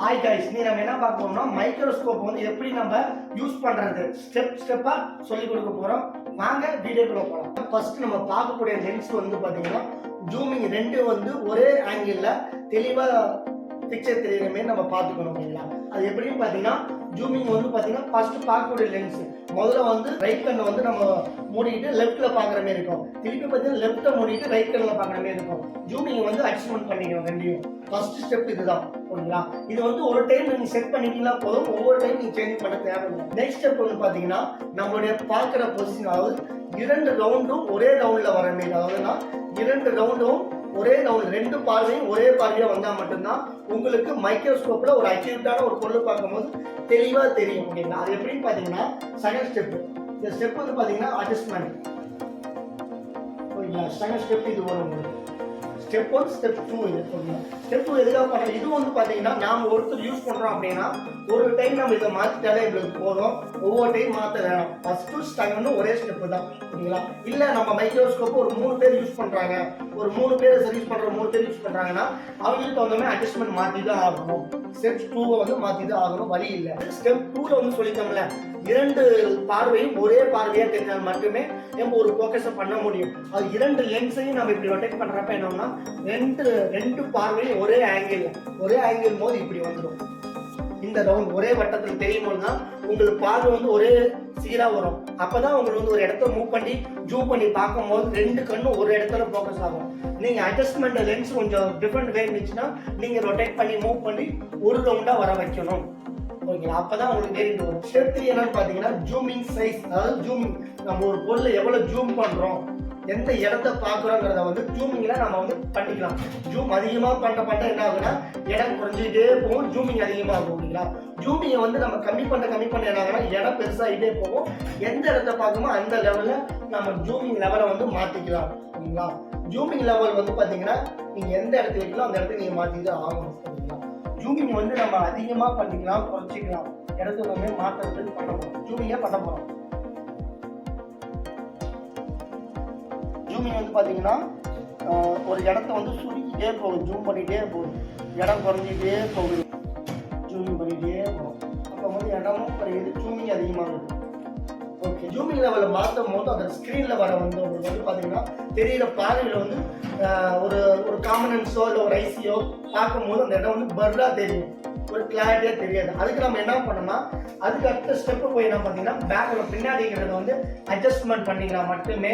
Hi guys, நீ நம்ம என்ன பார்க்க போறோம்னா மைக்ரோஸ்கோப் வந்து எப்படி நம்ம யூஸ் பண்றது ஸ்டெப்பா சொல்லி கொடுக்க போறோம். வாங்க வீடியோக்குள்ள போலாம். ஃபர்ஸ்ட் நம்ம பார்க்கக்கூடிய லென்ஸ் வந்து பாத்தீங்கன்னா ஜூமிங் ரெண்டு வந்து ஒரே ஆங்கிள் தெளிவா பிக்சர் தெரியுற மாதிரி நம்ம பார்த்துக்கணும். ஓகேங்களா? அது எப்படின்னு பாத்தீங்கன்னா ஜூமிங் வந்து பாத்தீங்கன்னா ஃபர்ஸ்ட் பார்க்கக்கூடிய லென்ஸ் முதல்ல வந்து ரைட் கண்ணை வந்து நம்ம மூடிட்டு லெஃப்ட்ல பாக்குற மாதிரி இருக்கும். திருப்பி பார்த்தீங்கன்னா லெஃப்ட்டை மூடிட்டு ரைட் கண்ணில் பாக்குற மாதிரி இருக்கும். ஜூமிங் வந்து அட்ஜஸ்ட்மெண்ட் பண்ணிக்கணும் ரெண்டையும். ஃபர்ஸ்ட் ஸ்டெப் இதுதான். ஓகேங்களா? இது வந்து ஒரு டைம் நீங்க செட் பண்ணிட்டீங்கன்னா போதும், ஒவ்வொரு டைம் நீங்க சேஞ்ச் பண்ண தேவையில்லை. நெக்ஸ்ட் ஸ்டெப் வந்து பாத்தீங்கன்னா நம்மளுடைய பார்க்குற பொசிஷன், அதாவது இரண்டு ரவுண்டும் ஒரே ரவுண்ட்ல வர மாதிரி, அதாவதுன்னா இரண்டு ரவுண்டும் ஒரே ரவுண்ட், ரெண்டு பார்வையும் ஒரே பார்வையா வந்தா மட்டும்தான் உங்களுக்கு மைக்ரோஸ்கோப்ல ஒரு அக்யூரேட்டான ஒரு பொருள் பார்க்கும்போது தெளிவா தெரியும். ஓகேங்களா? அது எப்படின்னு பாத்தீங்கன்னா செகண்ட் ஸ்டெப். இந்த ஸ்டெப் வந்து பாத்தீங்கன்னா அட்ஜஸ்ட்மெண்ட். ஓகேங்களா? செகண்ட் ஸ்டெப் இது வரும் உங்களுக்கு. ஸ்டெப் 1 ஸ்டெப் 2 இது. ஓகேங்களா? ஸ்டெப் 2 எதுக்காக பண்றோம்? இது வந்து பாத்தீங்கன்னா நாம ஒருத்தர் யூஸ் பண்றோம் அப்படின்னா ஒரு டைம் நம்ம இதை மாத்திட்டாலே எங்களுக்கு போதும், ஒவ்வொரு டைம் மாத்த வேணாம். ஃபர்ஸ்ட் ஸ்டெப் ஒரே ஸ்டெப் தான். ஓகேங்களா? இல்ல நம்ம மைக்ரோஸ்கோப் ஒரு 3 பேர் யூஸ் பண்றாங்க, ஒரு 3 பேர் சர்வீஸ் பண்ற 3 பேர் யூஸ் பண்றாங்கன்னா அவங்களுக்கு தகுந்த மாதிரி அட்ஜஸ்ட்மெண்ட் மாத்தி தான் ஆகணும். ஸ்டெப் 2 வந்து மாத்தி தான் ஆகணும், வழி இல்லை. ஸ்டெப் 2ல வந்து சொல்லிட்டோம்ல, இரண்டு பார்வையும் ஒரே பார்வையா தெரிஞ்சால் மட்டுமே நம்ம ஒரு ஃபோக்கஸை பண்ண முடியும். அது இரண்டு லென்ஸையும் நம்ம இப்படி ரொட்டேட் பண்றப்ப என்னன்னா ரெண்டு பார்வையும் ஒரே ஆங்கிள் போது இப்படி வந்துடும். இந்த ரவுண்ட் ஒரே வட்டத்தில் தெரியும் போது தான் உங்களுக்கு பார்வை வந்து ஒரே சீரா வரும். அப்பதான் உங்களுக்கு வந்து ஒரு இடத்த மூவ் பண்ணி ஜூம் பண்ணி பார்க்கும் போது ரெண்டு கண்ணும் ஒரு இடத்துல ஃபோக்கஸ் ஆகும். நீங்க அட்ஜஸ்ட்மெண்ட் லென்ஸ் கொஞ்சம் டிஃப்ரெண்ட் வே இருந்துச்சுன்னா நீங்க ரொட்டேட் பண்ணி மூவ் பண்ணி ஒரு ரவுண்டா வர வைக்கணும். ஓகேங்களா? அப்பதான் உங்களுக்கு தெரிந்து வரும். ஸ்டெப் 3 என்னன்னு பாத்தீங்கன்னா ஜூமிங் சைஸ். அதாவது ஜூமிங், நம்ம ஒரு பொருளை எவ்வளவு ஜூம் பண்றோம், எந்த இடத்த பாக்குறோங்கிறத வந்து ஜூமிங்ல நம்ம வந்து பண்ணிக்கலாம். ஜூம் அதிகமா பண்ண என்ன ஆகுதுன்னா இடம் குறைஞ்சிட்டே போகும், ஜூமிங் அதிகமா ஆகும். ஓகேங்களா? ஜூமிங்கை வந்து நம்ம கம்மி பண்ண என்ன ஆகுதுன்னா இடம் பெருசாகிட்டே போகும். எந்த இடத்த பார்க்குமோ அந்த லெவல்ல நம்ம ஜூமிங் லெவலை வந்து மாத்திக்கலாம். ஓகேங்களா? ஜூமிங் லெவல் வந்து பாத்தீங்கன்னா நீங்க எந்த இடத்துல வைக்கலாம் அந்த இடத்துல நீங்க மாத்திதான் ஆகணும். ஓகேங்களா? ஜூமிங் வந்து நம்ம அதிகமா பண்ணிக்கலாம், குறைச்சிக்கலாம், இடத்துல நம்ம மாற்றுறது பண்ண போறோம். ஜூமிங்கா பண்ண போறோம். ஜூமிங் வந்து பாத்தீங்கன்னா ஒரு இடத்த வந்து சுருக்கிட்டே போகும், ஜூம் பண்ணிட்டே போகும், இடம் குறைஞ்சிட்டே போகுது, ஜூமிங் பண்ணிட்டே போகும். அப்போ வந்து இடமும் குறையுது, ஜூமிங் அதிகமாகுது. ஓகே, ஜூமிங் லெவலை மாற்றும் போது அந்த ஸ்க்ரீனில் வர வந்து உங்களுக்கு வந்து பார்த்தீங்கன்னா தெரியிற பார்வையில் வந்து ஒரு காம்பனன்ஸோ இல்லை ஒரு ஐசியோ பார்க்கும்போது அந்த இடம் வந்து பர்ரா தெரியும், ஒரு கிளாரிட்டியாக தெரியாது. அதுக்கு நம்ம என்ன பண்ணோம்னா அதுக்கு அடுத்த ஸ்டெப்பு போய் என்ன பார்த்தீங்கன்னா பேக்கில் பின்னாடிங்கிறத வந்து அட்ஜஸ்ட்மெண்ட் பண்ணிக்கலாம். மட்டுமே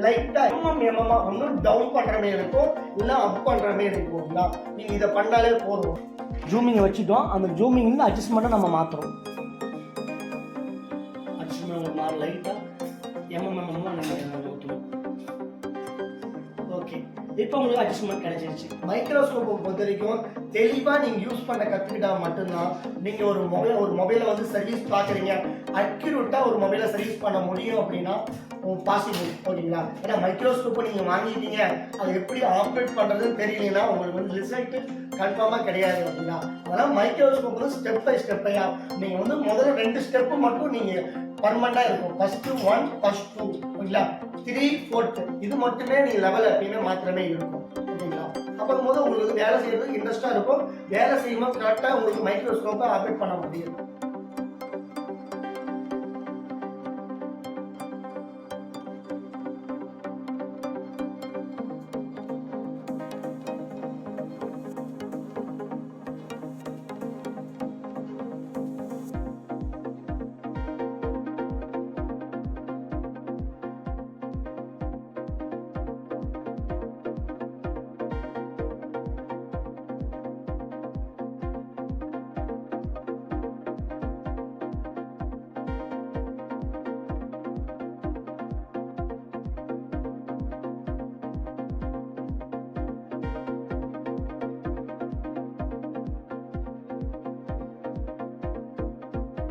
லைட்டாக எம்எம்மா ஒன்றும் டவுன் பண்ணுற மாதிரி இருக்கும், இல்லை அப் பண்ணுற மாதிரி இருக்குங்களா? நீங்கள் இதை பண்ணாலே போதும். ஜூமிங்கை வச்சுட்டோம், அந்த ஜூமிங் அட்ஜஸ்ட்மெண்ட்டை நம்ம மாற்றுறோம். லைட்டா ஓகே, இப்போ உங்களுக்கு அட்ஜஸ்ட்மெண்ட் கிடைச்சிருச்சு. மைக்ரோஸ்கோப்பை பொறுத்த வரைக்கும் தெளிவா நீங்க யூஸ் பண்ண கத்துக்கிட்டா மட்டும்தான் நீங்க ஒரு மொபைலை வந்து சர்வீஸ் பாக்குறீங்க, அக்யூரேட்டா ஒரு மொபைலை சர்வீஸ் பண்ண முடியும் அப்படின்னா பாசிபிள். ஓகேங்களா? ஏன்னா மைக்ரோஸ்கோப்பை நீங்க வாங்கிட்டீங்க, அதை எப்படி ஆப்ரேட் பண்றதுன்னு தெரியலன்னா உங்களுக்கு வந்து ரிசல்ட் கன்ஃபார்மா கிடையாது. ஓகேங்களா? அதனால மைக்ரோஸ்கோப் வந்து ஸ்டெப் பை ஸ்டெப்பையா நீங்க வந்து முதல்ல 2 ஸ்டெப்பு மட்டும் நீங்க பர்மனண்டா இருக்கும். ஃபர்ஸ்ட் 1, ஃபர்ஸ்ட் 2, ஓகேங்களா? 3, 4 இது மட்டுமே நீங்க லெவல் எப்பயுமே மாத்திரமே இருக்கும். ஓகேங்களா? அப்புறம் போது உங்களுக்கு வேலை செய்யறதுக்கு இன்ட்ரெஸ்டா இருக்கும், வேலை செய்யும்போது கரெக்டா உங்களுக்கு மைக்ரோஸ்கோப்பை ஆப்ரேட் பண்ண முடியும்.